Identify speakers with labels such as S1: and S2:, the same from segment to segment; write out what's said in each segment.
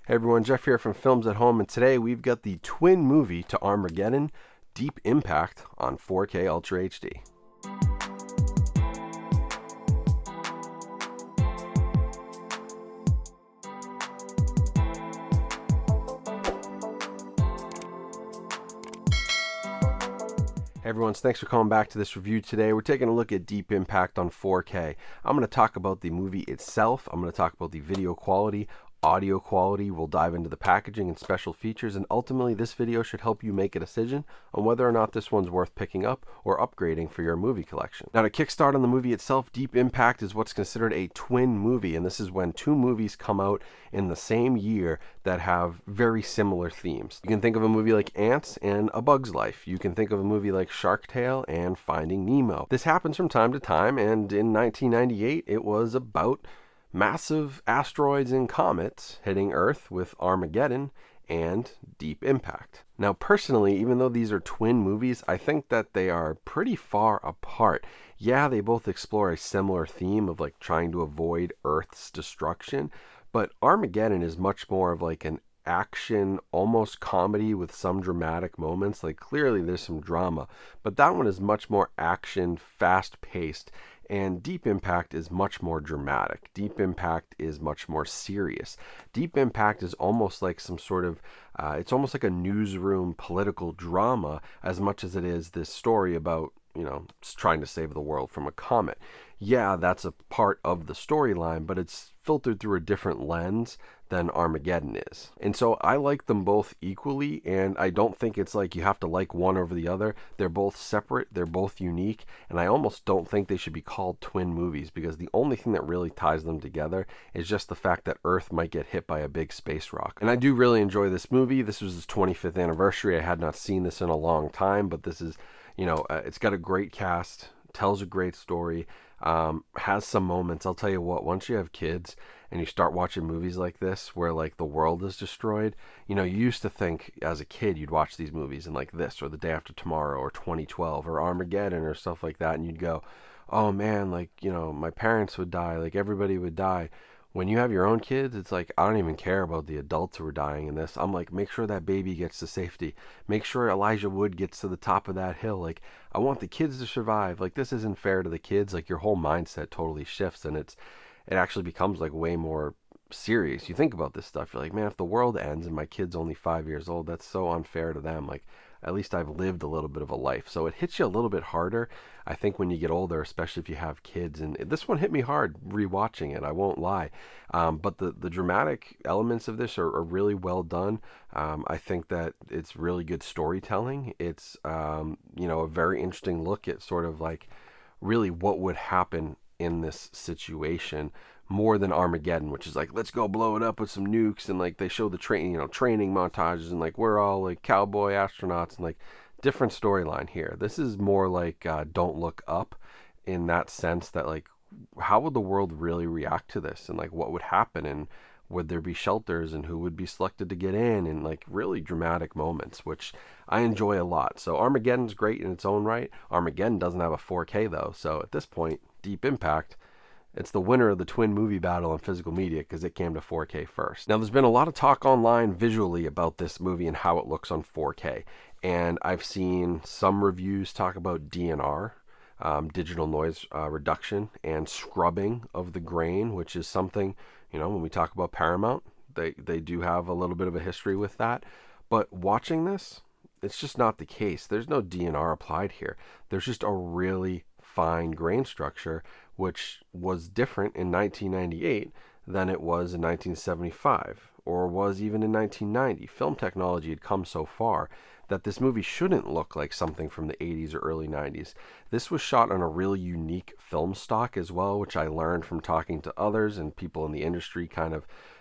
S1: Hey everyone, Jeff here from Films at Home, and today we've got the twin movie to Armageddon, Deep Impact on 4K Ultra HD. Hey everyone, thanks for coming back to this review today. We're taking a look at Deep Impact on 4K. I'm going to talk about the movie itself. I'm going to talk about the video quality, audio quality. We'll dive into the packaging and special features, and ultimately this video should help you make a decision on whether or not this one's worth picking up or upgrading for your movie collection. Now, to kickstart on the movie itself, Deep Impact is what's considered a twin movie, and this is when two movies come out in the same year that have very similar themes. You can think of a movie like Ants and A Bug's Life. You can think of a movie like Shark Tale and Finding Nemo. This happens from time to time, and in 1998 it was about massive asteroids and comets hitting Earth with Armageddon and Deep Impact. Now, personally, even though these are twin movies, I think that they are pretty far apart. Yeah, they both explore a similar theme of like trying to avoid Earth's destruction, but Armageddon is much more of like an action, almost comedy with some dramatic moments. Like clearly there's some drama, but that one is much more action, fast-paced. And Deep Impact is much more dramatic. Deep Impact is much more serious. Deep Impact is almost like some sort of, it's almost like a newsroom political drama as much as it is this story about, trying to save the world from a comet. Yeah, that's a part of the storyline, but it's filtered through a different lens than Armageddon is. And so I like them both equally, and I don't think it's like you have to like one over the other. They're both separate, they're both unique, and I almost don't think they should be called twin movies, because the only thing that really ties them together is just the fact that Earth might get hit by a big space rock. And I do really enjoy this movie. This was its 25th anniversary. I had not seen this in a long time, but this is, it's got a great cast, tells a great story, has some moments. I'll tell you what, once you have kids and you start watching movies like this where like the world is destroyed, you used to think as a kid you'd watch these movies and like this or The Day After Tomorrow or 2012 or Armageddon or stuff like that, and you'd go, oh man, like, my parents would die, like everybody would die. When you have your own kids, it's like, I don't even care about the adults who are dying in this. I'm like, make sure that baby gets to safety. Make sure Elijah Wood gets to the top of that hill. Like, I want the kids to survive. Like, this isn't fair to the kids. Like, your whole mindset totally shifts, and it actually becomes like way more serious. You think about this stuff, you're like, man, if the world ends and my kid's only 5 years old, that's so unfair to them. Like, at least I've lived a little bit of a life. So it hits you a little bit harder, I think, when you get older, especially if you have kids. And this one hit me hard rewatching it, I won't lie. But the dramatic elements of this are really well done. I think that it's really good storytelling. It's, a very interesting look at sort of like really what would happen in this situation, more than Armageddon, which is like, let's go blow it up with some nukes, and like they show the training montages, and like we're all like cowboy astronauts, and like different storyline here. This is more like Don't Look Up, in that sense that like, how would the world really react to this, and like what would happen, and would there be shelters, and who would be selected to get in, and like really dramatic moments, which I enjoy a lot. So Armageddon's great in its own right. Armageddon doesn't have a 4K though, so at this point, Deep Impact, it's the winner of the twin movie battle on physical media because it came to 4K first. Now, there's been a lot of talk online visually about this movie and how it looks on 4K. And I've seen some reviews talk about DNR, digital noise reduction, and scrubbing of the grain, which is something, when we talk about Paramount, they do have a little bit of a history with that. But watching this, it's just not the case. There's no DNR applied here. There's just a really fine grain structure, which was different in 1998 than it was in 1975, or was even in 1990. Film technology had come so far that this movie shouldn't look like something from the 80s or early 90s. This was shot on a really unique film stock as well, which I learned from talking to others and people in the industry.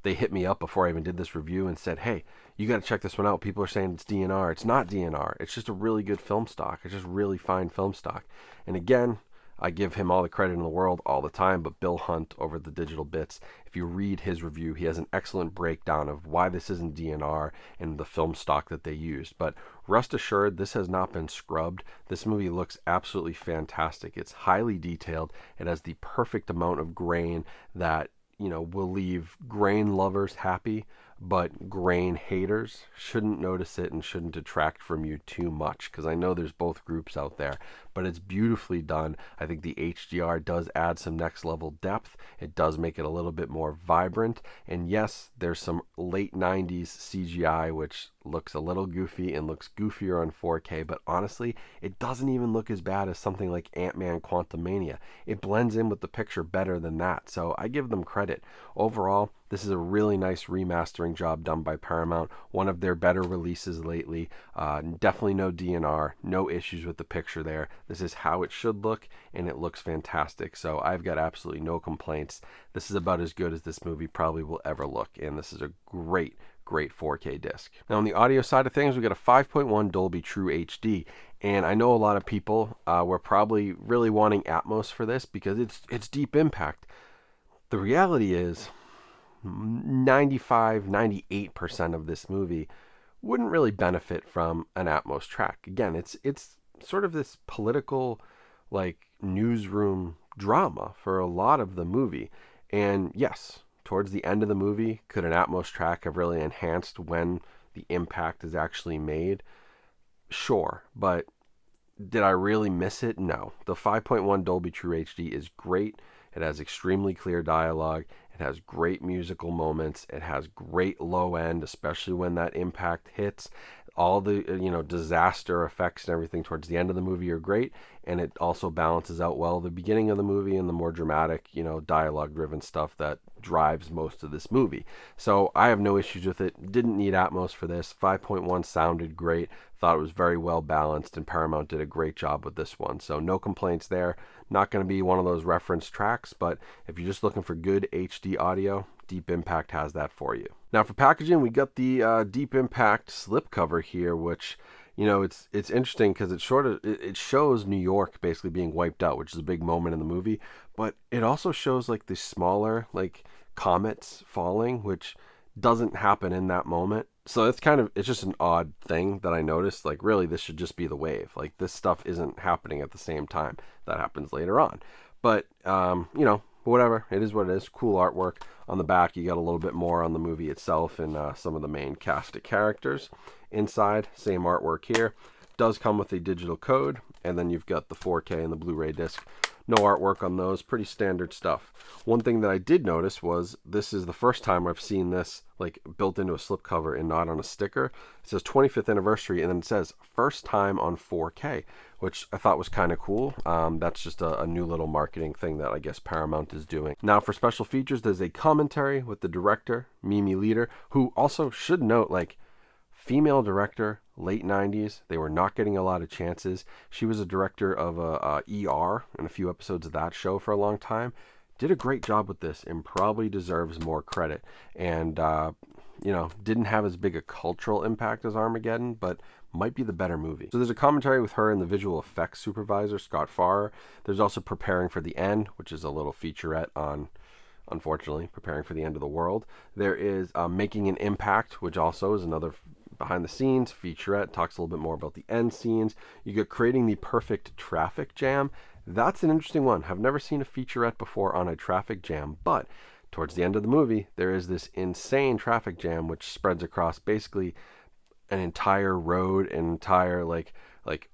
S1: They hit me up before I even did this review and said, hey, you got to check this one out. People are saying it's DNR. It's not DNR. It's just a really good film stock. It's just really fine film stock. And again, I give him all the credit in the world all the time, but Bill Hunt over at the Digital Bits, if you read his review, he has an excellent breakdown of why this isn't DNR and the film stock that they used. But rest assured, this has not been scrubbed. This movie looks absolutely fantastic. It's highly detailed. It has the perfect amount of grain that will leave grain lovers happy, but grain haters shouldn't notice it and shouldn't detract from you too much, because I know there's both groups out there, but it's beautifully done. I think the HDR does add some next level depth. It does make it a little bit more vibrant, and yes, there's some late 90s CGI which looks a little goofy and looks goofier on 4K, but honestly, it doesn't even look as bad as something like Ant-Man Quantumania. It blends in with the picture better than that, so I give them credit. Overall, this is a really nice remastering job done by Paramount, one of their better releases lately. Definitely no DNR, no issues with the picture there. This is how it should look, and it looks fantastic, so I've got absolutely no complaints. This is about as good as this movie probably will ever look, and this is a great 4K disc. Now on the audio side of things, we got a 5.1 Dolby True HD, and I know a lot of people were probably really wanting Atmos for this because it's deep impact. The reality is 98% of this movie wouldn't really benefit from an Atmos track. Again, it's sort of this political, like, newsroom drama for a lot of the movie. And yes, towards the end of the movie, could an Atmos track have really enhanced when the impact is actually made? Sure, but did I really miss it? No. The 5.1 Dolby True HD is great. It has extremely clear dialogue. It has great musical moments. It has great low end, especially when that impact hits. All the disaster effects and everything towards the end of the movie are great, and it also balances out well the beginning of the movie and the more dramatic, dialogue driven stuff that drives most of this movie. So I have no issues with it. Didn't need Atmos for this. 5.1 sounded great. Thought it was very well balanced, and Paramount did a great job with this one. So no complaints there. Not going to be one of those reference tracks, but if you're just looking for good HD audio, Deep Impact has that for you. Now for packaging, we got the Deep Impact slipcover here, which it's interesting because it shows New York basically being wiped out, which is a big moment in the movie, but it also shows like the smaller like comets falling, which doesn't happen in that moment. So it's just an odd thing that I noticed. Like, really, this should just be the wave. Like, this stuff isn't happening at the same time. That happens later on. But whatever, it is what it is. Cool artwork. On the back, you got a little bit more on the movie itself and some of the main cast of characters. Inside, same artwork here. Does come with a digital code, and then you've got the 4K and the Blu-ray disc. No artwork on those, pretty standard stuff. One thing that I did notice was this is the first time I've seen this like built into a slipcover and not on a sticker. It says 25th anniversary, and then it says first time on 4K, which I thought was kind of cool. That's just a new little marketing thing that I guess Paramount is doing. Now for special features, there's a commentary with the director, Mimi Leder, who also should note, like, female director, late 90s. They were not getting a lot of chances. She was a director of ER and a few episodes of that show for a long time. Did a great job with this and probably deserves more credit. And, didn't have as big a cultural impact as Armageddon, but might be the better movie. So there's a commentary with her and the visual effects supervisor, Scott Farrer. There's also Preparing for the End, which is a little featurette on, unfortunately, preparing for the end of the world. There is Making an Impact, which also is another behind the scenes featurette, talks a little bit more about the end scenes. You get Creating the Perfect Traffic Jam. That's an interesting one. I've never seen a featurette before on a traffic jam, but towards the end of the movie, there is this insane traffic jam which spreads across basically an entire road, an entire like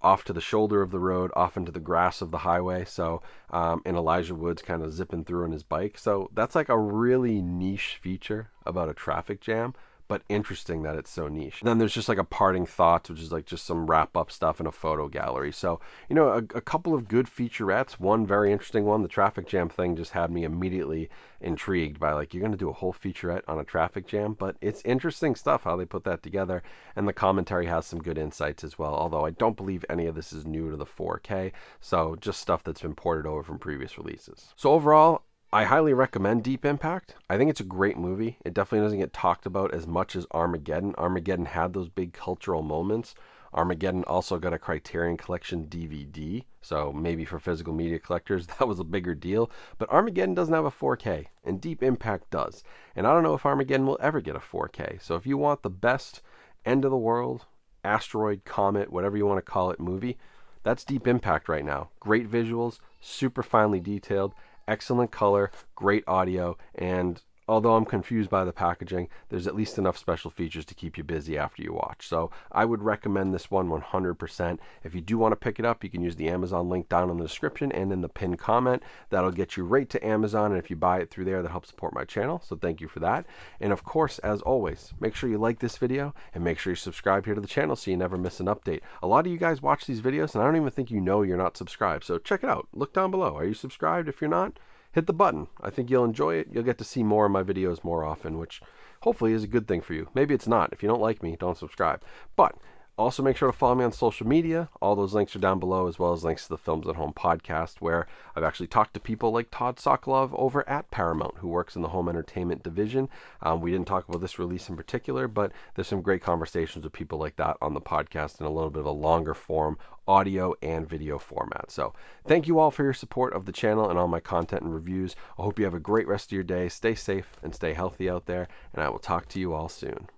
S1: off to the shoulder of the road, off into the grass of the highway. So and Elijah Wood's kind of zipping through on his bike. So that's like a really niche feature about a traffic jam, but interesting that it's so niche. And then there's just like a parting thoughts, which is like just some wrap up stuff in a photo gallery. So, a couple of good featurettes. One very interesting one, the traffic jam thing just had me immediately intrigued by, like, you're going to do a whole featurette on a traffic jam, but it's interesting stuff how they put that together. And the commentary has some good insights as well, although I don't believe any of this is new to the 4K. So just stuff that's been ported over from previous releases. So overall, I highly recommend Deep Impact. I think it's a great movie. It definitely doesn't get talked about as much as Armageddon. Armageddon had those big cultural moments. Armageddon also got a Criterion Collection DVD, so maybe for physical media collectors that was a bigger deal. But Armageddon doesn't have a 4K, and Deep Impact does. And I don't know if Armageddon will ever get a 4K. So if you want the best end of the world, asteroid, comet, whatever you want to call it, movie, that's Deep Impact right now. Great visuals, super finely detailed, excellent color, great audio, and although I'm confused by the packaging, there's at least enough special features to keep you busy after you watch. So I would recommend this one 100%. If you do want to pick it up, you can use the Amazon link down in the description and in the pinned comment. That'll get you right to Amazon, and if you buy it through there, that helps support my channel. So thank you for that. And of course, as always, make sure you like this video and make sure you subscribe here to the channel so you never miss an update. A lot of you guys watch these videos and I don't even think you know you're not subscribed. So check it out. Look down below. Are you subscribed? If you're not, hit the button. I think you'll enjoy it. You'll get to see more of my videos more often, which hopefully is a good thing for you. Maybe it's not. If you don't like me, don't subscribe. But also make sure to follow me on social media. All those links are down below, as well as links to the Films at Home podcast, where I've actually talked to people like Todd Sokolov over at Paramount, who works in the home entertainment division. We didn't talk about this release in particular, but there's some great conversations with people like that on the podcast in a little bit of a longer form audio and video format. So thank you all for your support of the channel and all my content and reviews. I hope you have a great rest of your day. Stay safe and stay healthy out there, and I will talk to you all soon.